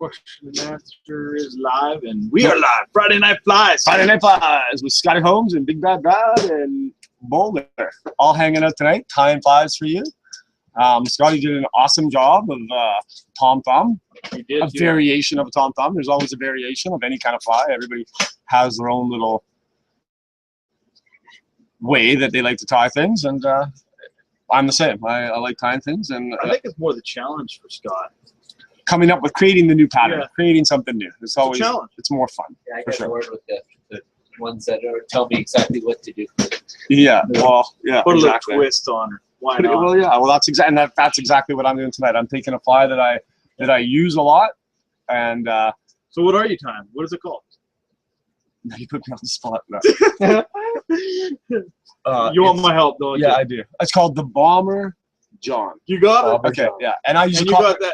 Question and answer is live, and we are live. Friday Night Flies. Friday Night Flies with Scotty Holmes and Big Bad Brad and Boulder. All hanging out tonight. Tying flies for you. Scotty did an awesome job of Tom Thumb. He did, a variation of a Tom Thumb. There's always a variation of any kind of fly. Everybody has their own little way that they like to tie things, and I'm the same. I like tying things, and I think it's more the challenge for Scott. Coming up with creating the new pattern, creating something new. It's always a challenge. It's more fun. Yeah, I got to work with the ones that tell me exactly what to do. Yeah, well, yeah, put a little twist on her. Why not? Well, yeah, well, that's exactly, and that's exactly what I'm doing tonight. I'm taking a fly that I use a lot, and so what are you tying? What is it called? You put me on the spot. You want my help, don't you? Yeah, I do. It's called the Bomber John. You got it. Okay, yeah, and I use. And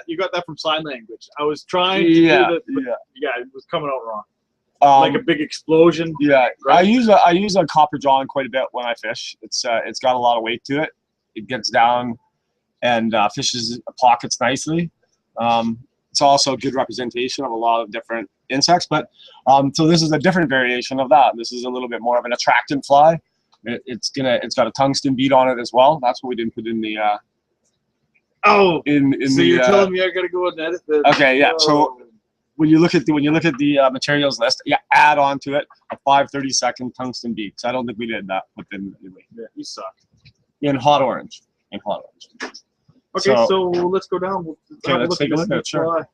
you got that from sign language. I was trying to do that, but it was coming out wrong. Like a big explosion. Yeah, right? I use a copper John quite a bit when I fish. It's got a lot of weight to it. It gets down and fishes pockets nicely. It's also a good representation of a lot of different insects. But so this is a different variation of that. This is a little bit more of an attractant fly. It's got a tungsten bead on it as well. That's what we didn't put in the. So you're telling me I gotta go and edit this? Okay, yeah. So when you look at the materials list, you add on to it a 5/32 tungsten bead. So I don't think we did that within anyway. Yeah, you suck. In hot orange. Okay, so let's go down. Let's take a look at it. Sure.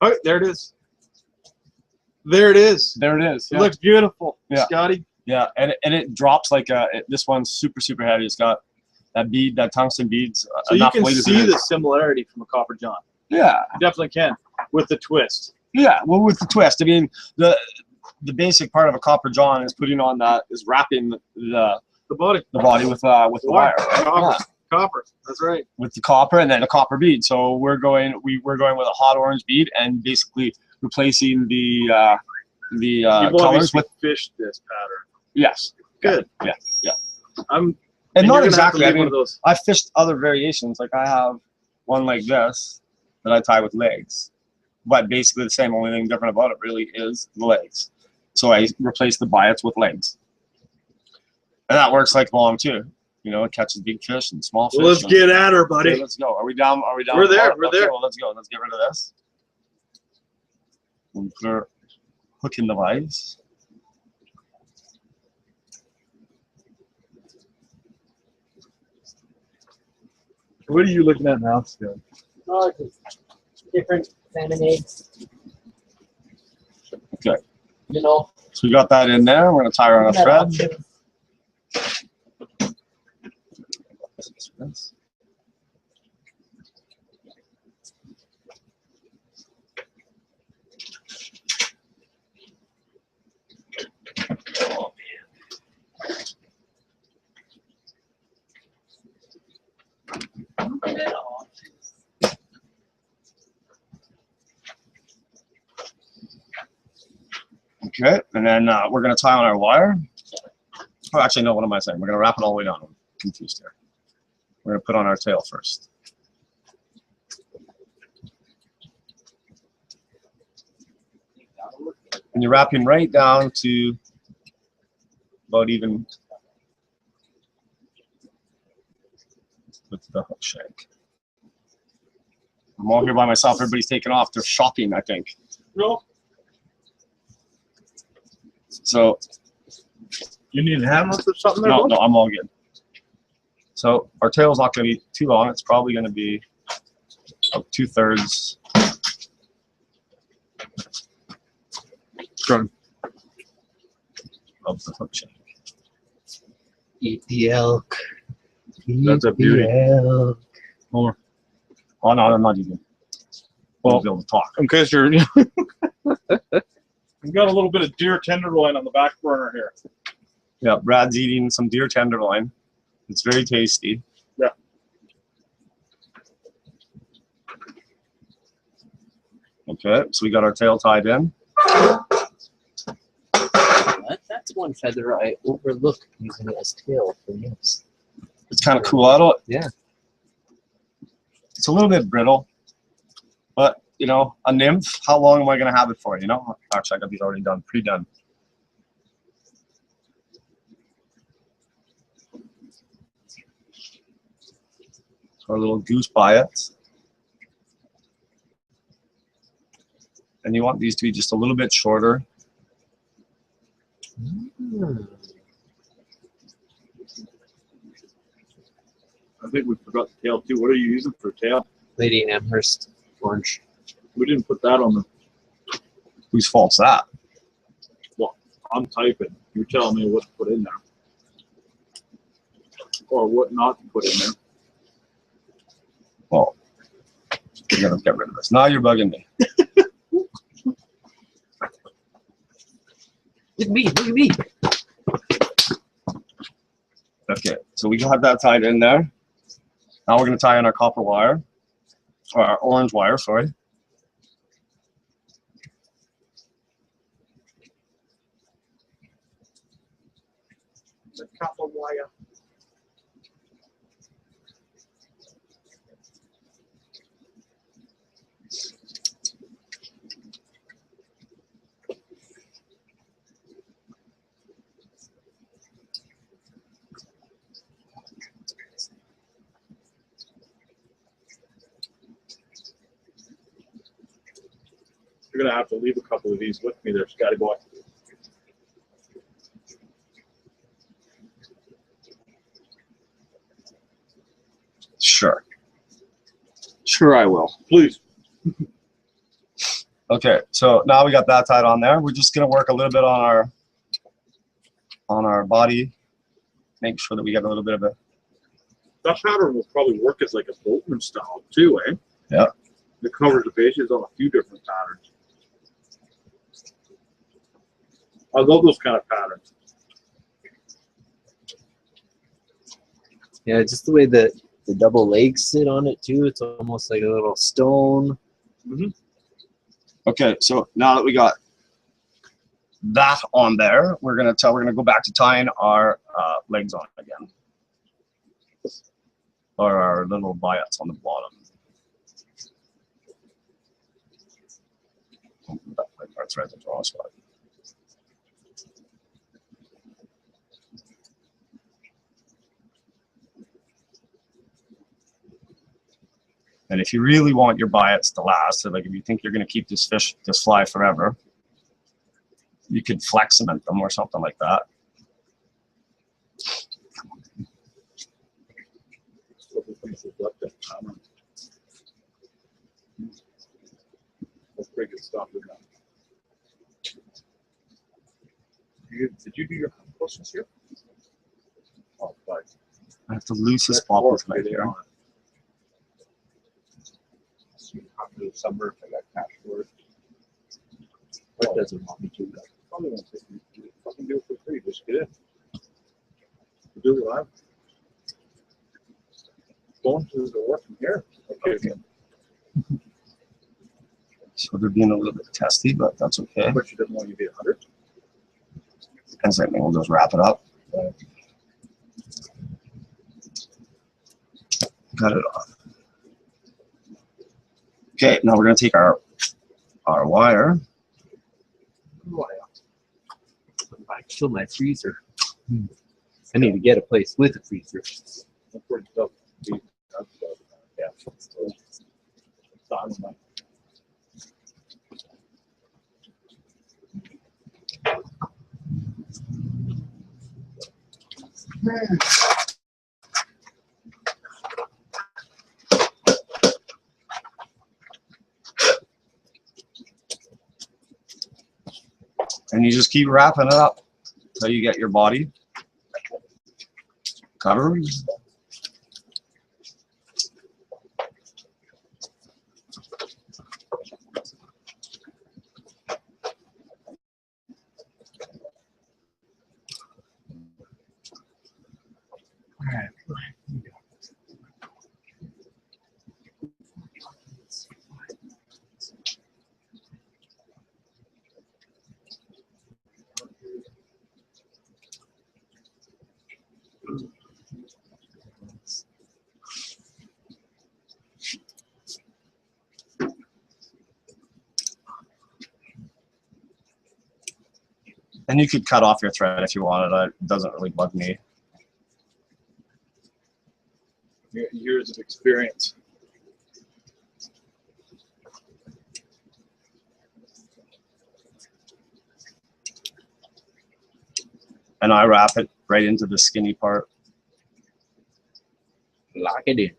Oh, there it is. There it is. There it is. It looks beautiful, Scotty. Yeah, and it drops like this one's super heavy. It's got that bead, that tungsten beads. So you can see the similarity from a copper John. Yeah, you definitely can with the twist. Yeah, well, with the twist. I mean, the basic part of a copper John is putting on is wrapping the body with the wire. Right? Copper. That's right. With the copper and then a copper bead. So we're going with a hot orange bead and basically replacing the colors with fished this pattern. Yes. Good. Yeah. And not exactly. I mean, I've fished other variations. Like I have one like this that I tie with legs, but basically the same. Only thing different about it really is the legs. So I replace the biots with legs, and that works like long too. You know, it catches big fish and small fish. Well, let's get at her, buddy. Okay, let's go. Are we down? We're there. We're there. Well, let's go. Let's get rid of this. And put our hook in the vise. What are you looking at now, Scott? Oh, just different salmon eggs. Okay. You know. So we got that in there. We're gonna tie her on a thread. Okay, and then we're going to tie on our wire. Oh, actually, no, what am I saying? We're going to wrap it all the way down. I'm confused here. We're going to put on our tail first. And you're wrapping right down to about even with the hook shank. I'm all here by myself. Everybody's taking off. They're shopping, I think. No. So you need a hammer or something there? No, I'm all good. So our tail's not going to be too long. It's probably going to be about 2/3. Of the hook shank. Eat the elk. That's a beauty. Homer. Oh no, I'm not even. Well, be able to talk. In case you're. We've got a little bit of deer tenderloin on the back burner here. Yeah, Brad's eating some deer tenderloin. It's very tasty. Yeah. Okay, so we got our tail tied in. That's one feather I overlooked using it as tail for nymphs. It's kind of cool. I don't. Yeah. It's a little bit brittle, but you know, a nymph, how long am I going to have it for, you know? Actually, I got these already done, pre-done. So our little goose biots. And you want these to be just a little bit shorter. I think we forgot the tail too. What are you using for tail? Lady Amherst orange. We didn't put that on the. Whose fault's that? Well, I'm typing. You're telling me what to put in there, or what not to put in there. Well, you're gonna get rid of this. Now you're bugging me. Look at me, look at me. Okay, so we have that tied in there. Now we're gonna tie in our copper wire, or our orange wire, sorry. The copper wire. You're gonna have to leave a couple of these with me there, Scotty boy. Sure. Sure, I will. Please. Okay, so now we got that tied on there. We're just gonna work a little bit on our body, make sure that we get a little bit of a. That pattern will probably work as like a boatman style too, eh? Yeah. It covers the bases on a few different patterns. I love those kind of patterns. Yeah, just the way that the double legs sit on it too. It's almost like a little stone. Mm-hmm. Okay, so now that we got that on there, we're gonna go back to tying our legs on again, or our little biots on the bottom. That's right, the wrong spot. And if you really want your biots to last, so like if you think you're going to keep this fly forever, you could flex cement them or something like that. That's pretty good stuff, isn't it? Did you do your questions here? Oh, but I have to lose this ball right here. Summer if I got cash for it. What doesn't want me to? Probably won't take me. Fucking do it for free. Just get in. Do it live. Going to the work from here. Okay. So they're being a little bit testy, but that's okay. But you didn't want you to be 100. And then we'll just wrap it up. Cut it off. Okay, now we're going to take our wire. I killed my freezer. I need to get a place with a freezer. Yeah. And you just keep wrapping it up until you get your body covered. And you could cut off your thread if you wanted. It doesn't really bug me. Years of experience. And I wrap it right into the skinny part. Lock it in.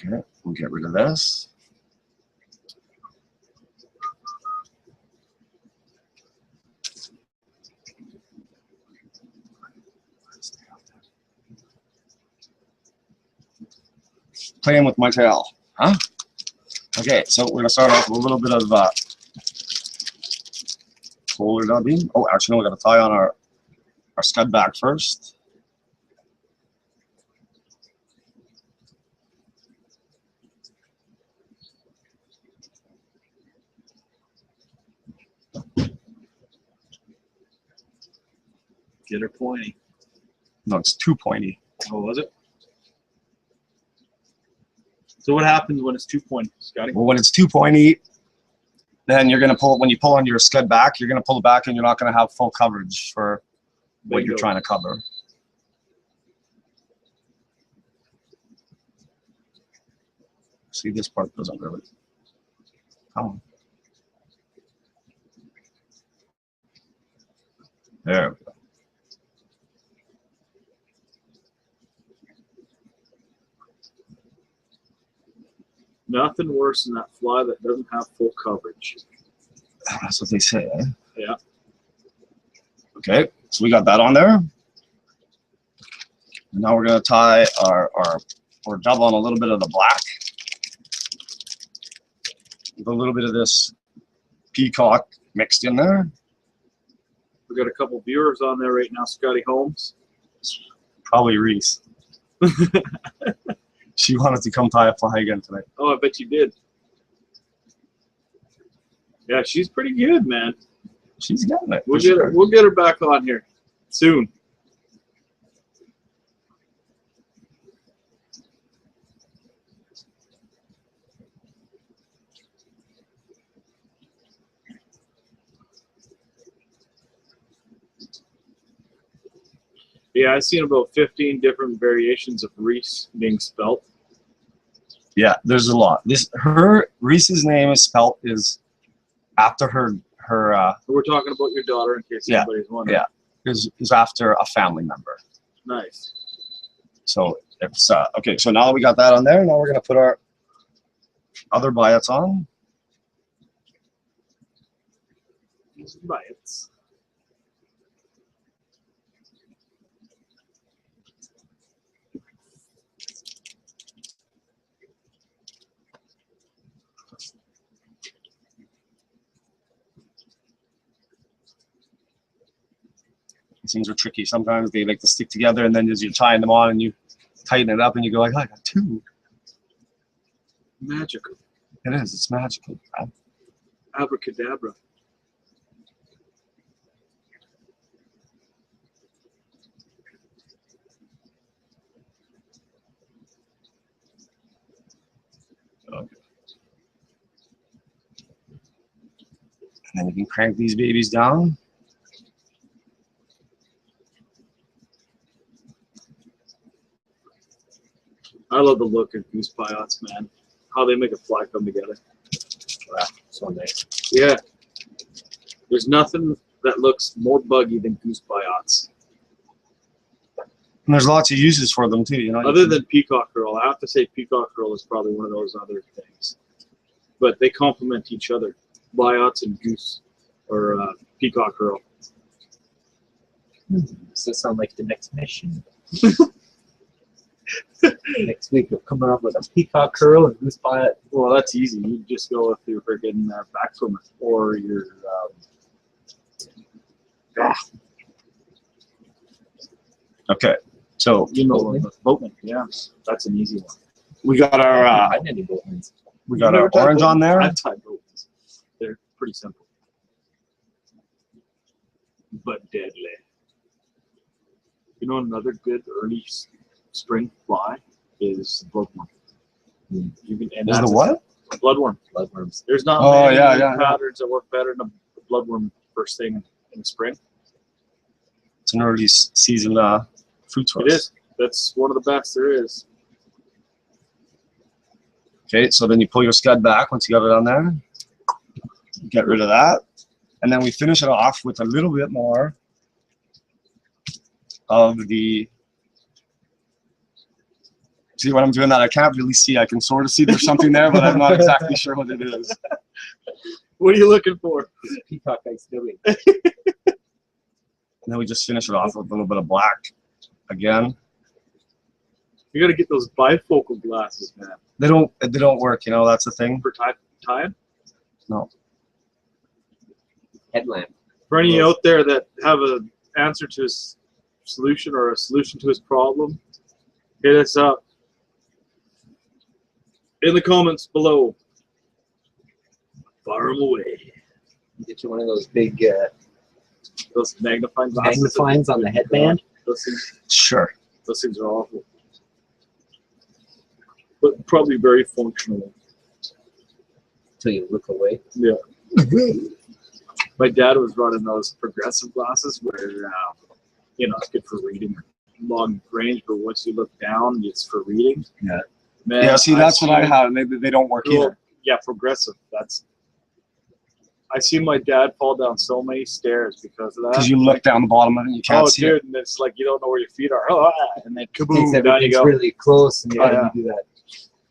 Okay, we'll get rid of this. Playing with my tail, huh? Okay, so we're gonna start off with a little bit of polar dubbing. Oh, actually, no, we gotta tie on our scud back first. Get her pointy. No, it's too pointy. Oh, was it? So what happens when it's too pointy, Scotty? Well, when it's too pointy, then you're gonna pull. When you pull on your scud back, you're gonna pull it back, and you're not gonna have full coverage for what you're trying to cover. See, this part doesn't really. Come on. There we go. Nothing worse than that fly that doesn't have full coverage. That's what they say, eh? Yeah. Okay, so we got that on there. And now we're gonna tie or double on a little bit of the black. With a little bit of this peacock mixed in there. We got a couple viewers on there right now, Scotty Holmes. Probably Reese. She wanted to come tie a fly again tonight. Oh, I bet you did. Yeah, she's pretty good, man. She's getting it. We'll get her back on here soon. Yeah, I've seen about 15 different variations of Reese being spelt. Yeah, there's a lot. Reese's name is spelt is after her. We're talking about your daughter in case anybody's wondering. Yeah, is after a family member. Nice. So it's okay. So now that we got that on there, now we're gonna put our other biots on. Biots. These things are tricky. Sometimes they like to stick together, and then as you're tying them on, and you tighten it up, and you go like, oh, I got two. Magical. It is. It's magical. Abracadabra. Okay. And then you can crank these babies down. I love the look of goose biots, man. How they make a fly come together. Wow, so nice. Yeah. There's nothing that looks more buggy than goose biots. And there's lots of uses for them too, you know. Other than peacock curl, I have to say peacock curl is probably one of those other things. But they complement each other. Biots and goose or peacock curl. Does that sound like the next mission? Next week we'll come up with a peacock curl and goose biot. Well, that's easy. You just go with your friggin' back swimmer or your Okay, so you know, boatman. Yeah, that's an easy one. we got our I didn't do boatmans. we got our orange on there. I've tied boatmans. They're pretty simple. but deadly. You know, another good early spring fly is bloodworm. You can, and Is the that's what? Bloodworm. Bloodworms. There's not Oh, many yeah. patterns that work better than a bloodworm first thing in the spring. It's an early season fruit source. It is. That's one of the best there is. Okay, so then you pull your scud back once you got it on there. Get rid of that. And then we finish it off with a little bit more of the... See what I'm doing that? I can't really see. I can sort of see there's something there, but I'm not exactly sure what it is. What are you looking for? Peacock ice doing. And then we just finish it off with a little bit of black again. You got to get those bifocal glasses, man. They don't work, you know, that's the thing. For time? No. Headlamp. For any out there that have an answer to his solution or a solution to his problem, hit us up in the comments below. Fire them away. Get you one of those big Those magnifying glasses. magnifyings on the headband. Those things, Sure. those things are awful. But probably very functional. Until you look away. Yeah. My dad was running those progressive glasses where, you know, it's good for reading long range, but once you look down, it's for reading. Yeah. Man, Yeah, see, that's what I have, and they don't work either. Yeah, progressive. I seen my dad fall down so many stairs because of that. Because you look down the bottom of it and you can't see dude, it. and it's like you don't know where your feet are. Oh, and then kaboom, Thinks down you everything's go. really close, and Yeah. you do that.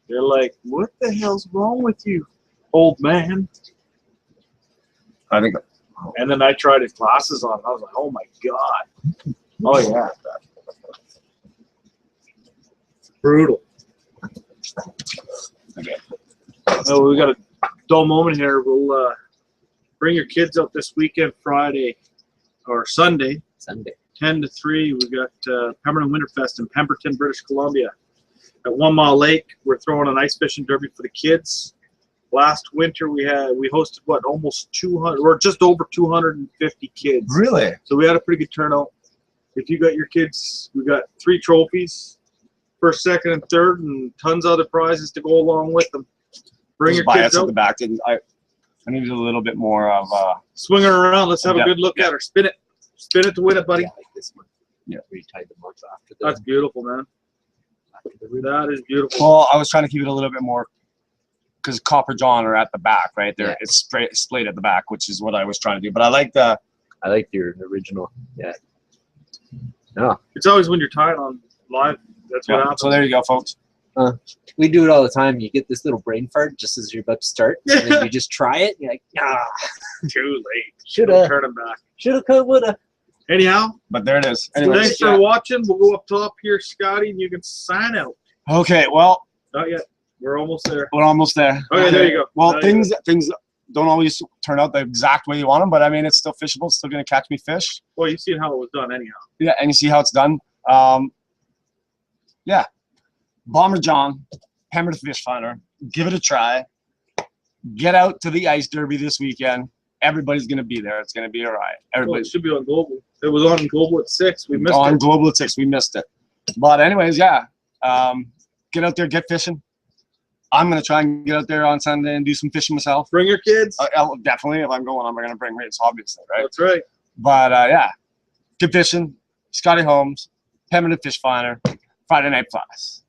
They're like, what the hell's wrong with you, old man? I think And then I tried his glasses on. I was like, oh my god. Oh yeah. Brutal. Okay. So we got a dull moment here. We'll bring your kids out this weekend, Friday or Sunday, Sunday. 10 to 3. We got Pemberton Winterfest in Pemberton, British Columbia. At 1 Mile Lake, we're throwing an ice fishing derby for the kids. Last winter we hosted what, almost 200 or just over 250 kids. Really? So we had a pretty good turnout. If you got your kids, we got 3 trophies, first, second, and third, and tons of other prizes to go along with them. Bring your kids biots at out. the back. I needed a little bit more of Swing her around. Let's have Yeah. a good look at her. Spin it. Spin it to win it, buddy. Yeah, like this one. Yeah. Where you tied the marks after the, That's beautiful, man. after the ribbon. That is beautiful. well, I was trying to keep it a little bit more because copper john are at the back, right there. Yeah. It's splayed at the back, which is what I was trying to do. But I like the I like your original. Yeah. No, It's always when you're tying on live. That's what happens. So there you go, folks. we do it all the time. You get this little brain fart just as you're about to start, and then you just try it. And you're like, nah, Too late. shoulda, Turn them back. shoulda, coulda, woulda. Anyhow, But there it is. thanks Anyways, for watching. We'll go up top here, Scotty, and you can sign out. okay, well, Not yet. We're almost there. we're almost there. Okay, there you go. Well, There you things don't always turn out the exact way you want them, but I mean, it's still fishable. It's still going to catch me fish. Well, you've seen how it was done anyhow. Yeah, and you see how it's done. Yeah, Bomber John, Hammer the Fish Finder. Give it a try. Get out to the ice derby this weekend. Everybody's going to be there. It's going to be all right. Well, Everybody it should be on Global. It was on Global at 6. We missed on it. Global at 6. We missed it. But anyways, yeah, get out there, get fishing. I'm going to try and get out there on Sunday and do some fishing myself. Bring your kids. Definitely, if I'm going, I'm going to bring rates, obviously, right? That's right. But yeah, good fishing. Scotty Holmes, Pemberton Fish Finder, Friday Night Flies.